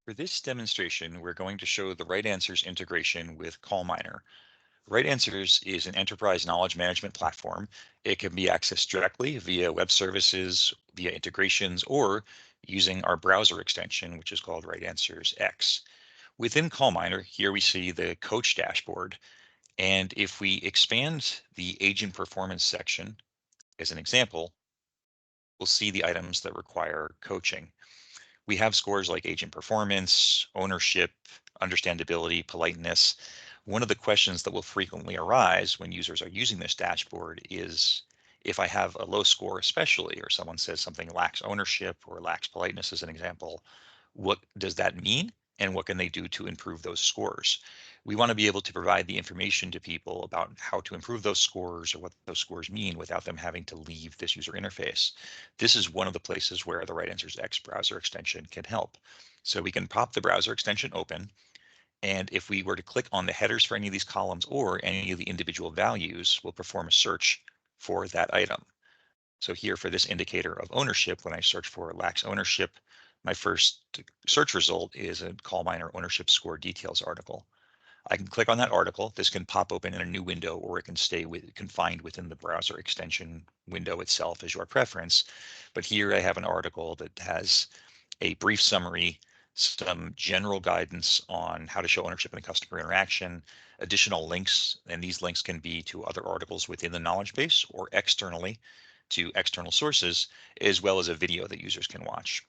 For this demonstration, we're going to show the RightAnswers integration with CallMiner. RightAnswers is an enterprise knowledge management platform. It can be accessed directly via web services, via integrations, or using our browser extension, which is called RightAnswers X. Within CallMiner, here we see the coach dashboard. And if we expand the agent performance section as an example, we'll see the items that require coaching. We have scores like agent performance, ownership, understandability, politeness. One of the questions that will frequently arise when users are using this dashboard is if I have a low score, especially, or someone says something lacks ownership or lacks politeness as an example, what does that mean? And what can they do to improve those scores? We want to be able to provide the information to people about how to improve those scores or what those scores mean without them having to leave this user interface. This is one of the places where the RightAnswers X browser extension can help. So we can pop the browser extension open. And if we were to click on the headers for any of these columns or any of the individual values, we'll perform a search for that item. So here for this indicator of ownership, when I search for lacks ownership, my first search result is a CallMiner ownership score details article. I can click on that article. This can pop open in a new window, or it can stay confined within the browser extension window itself as your preference. But here I have an article that has a brief summary, some general guidance on how to show ownership in a customer interaction, additional links, and these links can be to other articles within the knowledge base or externally to external sources, as well as a video that users can watch.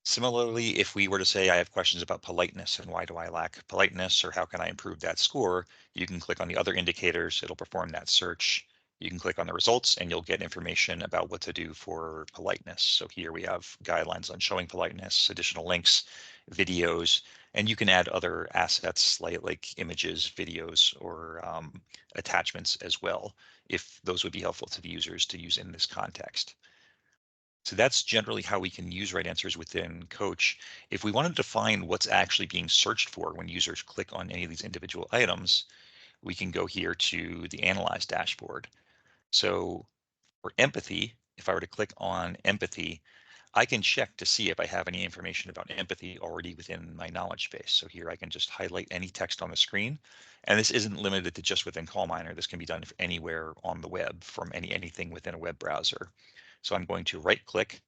Similarly, if we were to say I have questions about politeness and why do I lack politeness or how can I improve that score, you can click on the other indicators, it'll perform that search. You can click on the results and you'll get information about what to do for politeness. So here we have guidelines on showing politeness, additional links, videos, and you can add other assets like images, videos, or attachments as well, if those would be helpful to the users to use in this context. So that's generally how we can use RightAnswers within Coach. If we wanted to find what's actually being searched for when users click on any of these individual items, we can go here to the Analyze dashboard. So for empathy, if I were to click on empathy, I can check to see if I have any information about empathy already within my knowledge base. So here I can just highlight any text on the screen. And this isn't limited to just within CallMiner. This can be done anywhere on the web from anything within a web browser. So I'm going to right click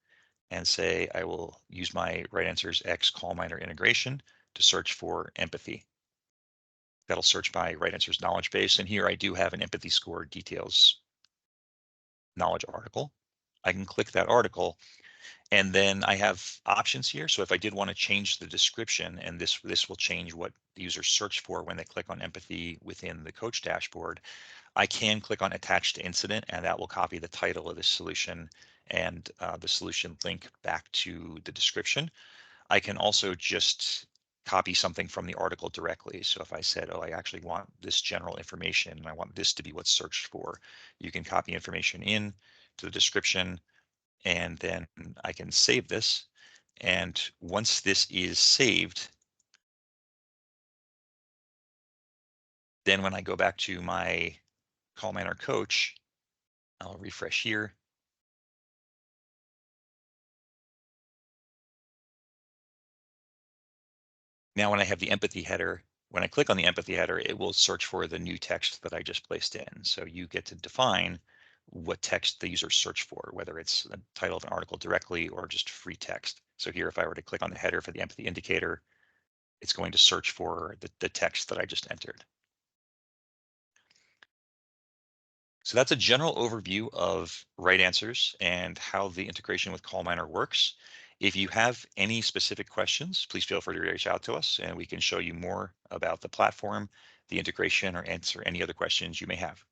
and say I will use my RightAnswers X CallMiner integration to search for empathy. That'll search my RightAnswers knowledge base. And here I do have an empathy score details knowledge article. I can click that article and then I have options here. So if I did want to change the description, and this will change what the users search for when they click on empathy within the coach dashboard, I can click on attach to incident and that will copy the title of the solution and the solution link back to the description. I can also just copy something from the article directly. So if I said, oh, I actually want this general information and I want this to be what's searched for, you can copy information in to the description and then I can save this. And once this is saved, then when I go back to my CallMiner coach, I'll refresh here. Now, when I have the empathy header, when I click on the empathy header, it will search for the new text that I just placed in. So you get to define what text the user search for, whether it's the title of an article directly or just free text. So here, if I were to click on the header for the empathy indicator, it's going to search for the text that I just entered. So that's a general overview of RightAnswers and how the integration with CallMiner works. If you have any specific questions, please feel free to reach out to us and we can show you more about the platform, the integration, or answer any other questions you may have.